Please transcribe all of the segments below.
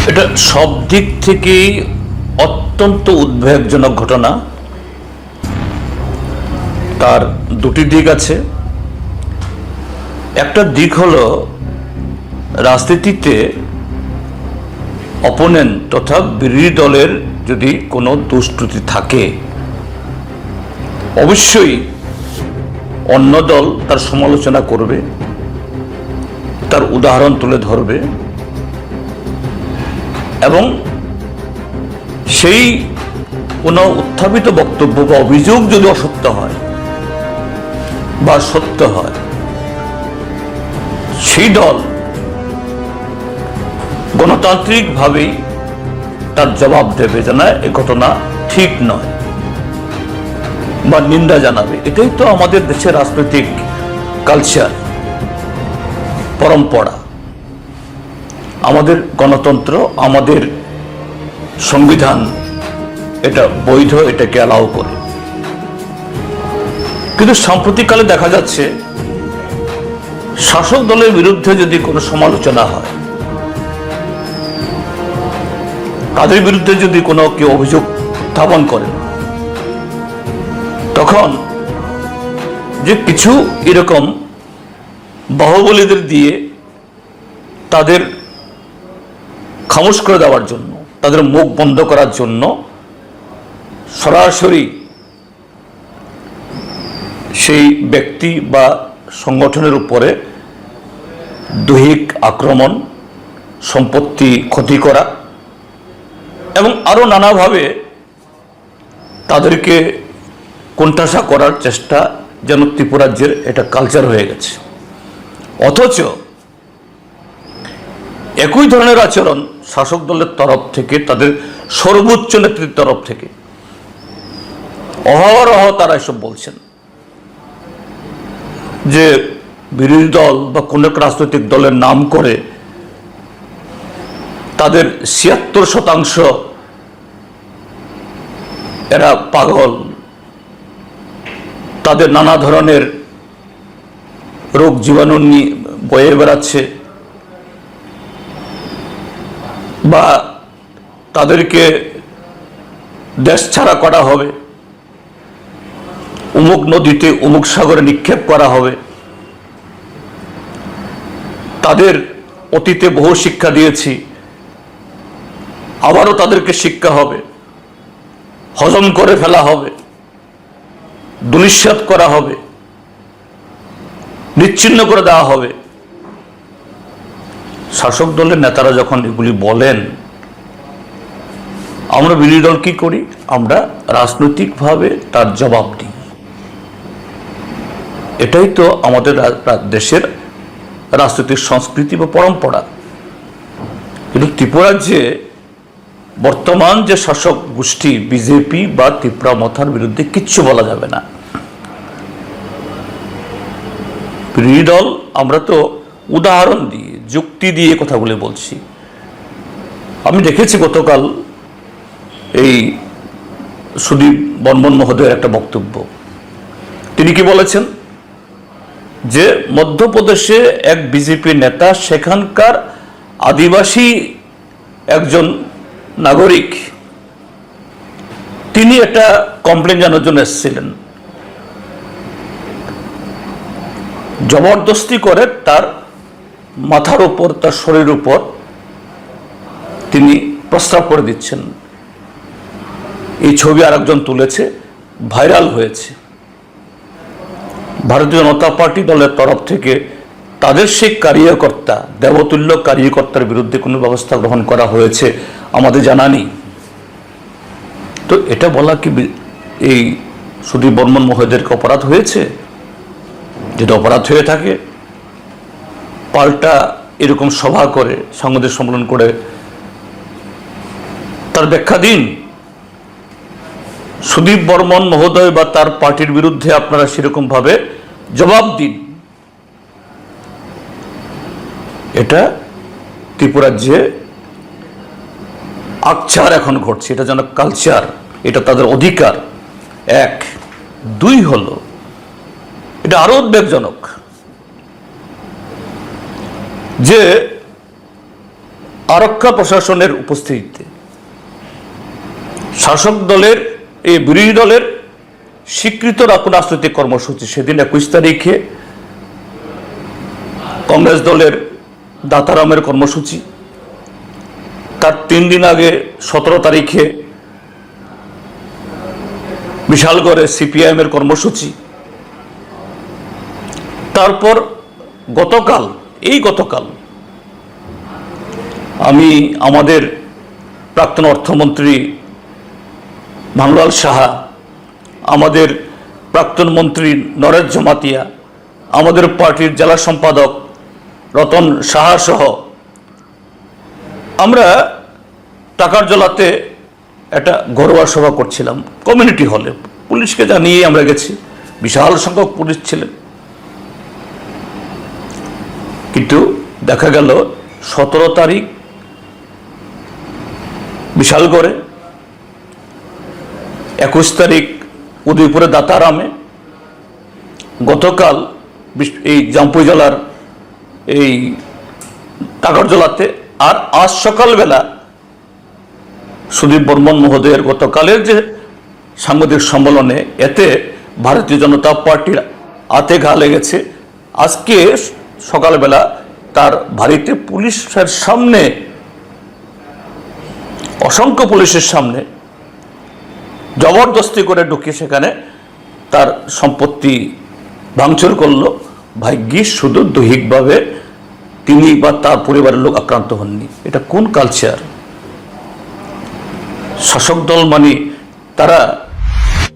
এটা সব দিক থেকেই অত্যন্ত উদ্বেগজনক ঘটনা। তার দুটি দিক আছে। একটা দিক হলো রাজনীতিতে অপোনেন্ট তথা বিরোধী দলের যদি কোনো দুষ্কৃতি থাকে, অবশ্যই অন্য দল তার সমালোচনা করবে, তার উদাহরণ তুলে ধরবে এবং সেই কোনো উত্থাপিত বক্তব্য বা অভিযোগ যদি অসত্য হয় বা সত্য হয়, সেই দল গণতান্ত্রিকভাবেই তার জবাব দেবে যে না, এ ঘটনা ঠিক নয় বা নিন্দা জানাবে। এটাই তো আমাদের দেশের রাজনৈতিক কালচার, পরম্পরা। আমাদের গণতন্ত্র, আমাদের সংবিধান এটা বৈধ, এটাকে অ্যালাউ করে। কিন্তু সাম্প্রতিককালে দেখা যাচ্ছে শাসক দলের বিরুদ্ধে যদি কোনো সমালোচনা হয়, তাদের বিরুদ্ধে যদি কোনো কেউ অভিযোগ উত্থাপন করেন, তখন যে কিছু এরকম বাহুবলীদের দিয়ে তাদের খামোশ করে দেওয়ার জন্য, তাদের মুখ বন্ধ করার জন্য সরাসরি সেই ব্যক্তি বা সংগঠনের উপরে দৈহিক আক্রমণ, সম্পত্তি ক্ষতি করা এবং আরো নানাভাবে তাদেরকে কোণঠাসা করার চেষ্টা যেন ত্রিপুরাজ্যের এটা কালচার হয়ে গেছে। অথচ একই ধরনের আচরণ শাসক দলের তরফ থেকে, তাদের সর্বোচ্চ নেতৃত্বের তরফ থেকে অহরহ তারা এসব বলছেন যে বিরোধী দল বা কোন এক রাজনৈতিক দলের নাম করে তাদের ৭৬% এরা পাগল, তাদের নানা ধরনের রোগ জীবাণু নিয়ে বয়ে বেড়াচ্ছে, বা তাদেরকে দেশ ছাড়া করা হবে, অমুক নদীতে অমুক সাগরে নিক্ষেপ করা হবে, তাদের অতীতে বহু শিক্ষা দিয়েছি, আবারও তাদেরকে শিক্ষা হবে, হজম করে ফেলা হবে, দুলিশ্বাত করা হবে, নিচ্ছিন্ন করে দেওয়া হবে। শাসক দলের নেতারা যখন এগুলি বলেন, আমরা বিরোধী দল কি করি? আমরা রাজনৈতিকভাবে তার জবাব দিই। এটাই তো আমাদের দেশের রাজনৈতিক সংস্কৃতি বা পরম্পরা। কিন্তু ত্রিপুরাজ্যে বর্তমান যে শাসক গোষ্ঠী বিজেপি বা ত্রিপুরা মথার বিরুদ্ধে কিচ্ছু বলা যাবে না। বিরোধী দল আমরা তো উদাহরণ দিয়ে, যুক্তি দিয়ে কথাগুলো বলছি। আমি দেখেছি গতকাল এই সুদীপ বর্মন মহোদয়ের একটা বক্তব্য। তিনি কি বলেছেন যে মধ্যপ্রদেশে এক বিজেপি নেতা সেখানকার আদিবাসী একজন নাগরিক, তিনি একটা কমপ্লেন জানার জন্য এসেছিলেন, জবরদস্তি করে তার মাথার উপর, তার শরীরের উপর তিনি প্রস্রাব করে দিচ্ছেন। এই ছবি আরেকজন তুলেছে, ভাইরাল হয়েছে। ভারতীয় জনতা পার্টি দলের তরফ থেকে তাদের সেই কার্যকর্তা, দেবতুল্য কার্যকর্তার বিরুদ্ধে কোনো ব্যবস্থা গ্রহণ করা হয়েছে আমাদের জানা নেই। তো এটা বলা কি এই সুদীপ বর্মন মহোদয়েরকে অপরাধ হয়েছে? যেটা অপরাধ হয়ে থাকে, পাল্টা এরকম সভা করে, সংবাদ সম্মেলন করে তার ব্যাখ্যা দিন। সুদীপ বর্মন মহোদয় বা তার পার্টির বিরুদ্ধে আপনারা সেরকম ভাবে জবাব দিন। এটা ত্রিপুরাজ্যে আকছার এখন ঘটছে, এটা যেন কালচার, এটা তাদের অধিকার। এক, দুই হলো এটা আরো উদ্বেগজনক যে আরক্ষা প্রশাসনের উপস্থিতিতে শাসক দলের এই বিরোধী দলের স্বীকৃত রাজনৈতিক কর্মসূচি সেদিন 21 তারিখে কংগ্রেস দলের দাতারামের কর্মসূচি, তার 3 দিন আগে 17 তারিখে বিশালগড়ে সিপিআইএম এর কর্মসূচি, তারপর গতকাল আমি আমাদের প্রাক্তন অর্থমন্ত্রী ভানুলাল সাহা, আমাদের প্রাক্তন মন্ত্রী নরেশ জমাতিয়া, আমাদের পার্টির জেলা সম্পাদক রতন সাহা সহ আমরা টাকারজলাতে একটা ঘরোয়া সভা করছিলাম কমিউনিটি হলে। পুলিশকে জানিয়ে আমরা গেছি, বিশাল সংখ্যক পুলিশ ছিলেন, কিন্তু দেখা গেল 17 তারিখ বিশালগড়ে, 21 তারিখ উদয়পুরে দাতারামে, গতকাল এই জামপুই জেলার এই টাকারজলাতে, আর আজ সকালবেলা সুদীপ বর্মন মহোদয়ের গতকালের যে সাংবাদিক সম্মেলনে, এতে ভারতীয় জনতা পার্টির হাতে ঘা লেগেছে। আজকে সকালবেলা তার বাড়িতে পুলিশের সামনে, অসংখ্য পুলিশের সামনে জবরদস্তি করে ঢুকে সেখানে তার সম্পত্তি ভাঙচুর করলো। ভাগ্যিস শুধু দৈহিকভাবে তিনি বা তার পরিবারের লোক আক্রান্ত হননি। এটা কোন কালচার? শাসক দল মানে তারা।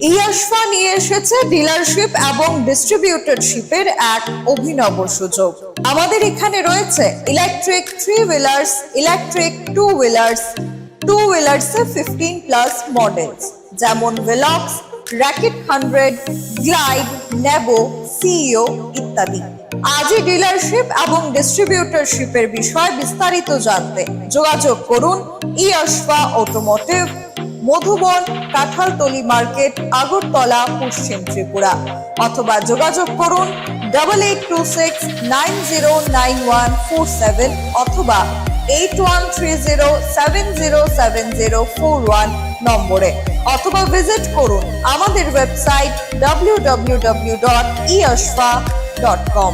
ইয়াশফা নিয়ে এসেছে ডিলারশিপ এবং ডিস্ট্রিবিউটরশিপের এক অভিনব সুযোগ। আমাদের এখানে রয়েছে ইলেকট্রিক 3 হুইলার্স, ইলেকট্রিক 2 হুইলার্স, 2 হুইলার্সে 15+ মডেলস যেমন ভেলক্স, র্যাকেট 100, গ্লাইড, নেবো, সিইও ইত্যাদি। আজই ডিলারশিপ এবং ডিস্ট্রিবিউটরশিপের বিষয়ে বিস্তারিত জানতে যোগাযোগ করুন ইয়াশফা অটোমোটিভ, মধুবন, কাঁঠালতলি মার্কেট, আগরতলা, পশ্চিম ত্রিপুরা, অথবা যোগাযোগ করুন 8826909147 অথবা 8130707041 নম্বরে, অথবা ভিজিট করুন আমাদের ওয়েবসাইট www.eyashfa.com।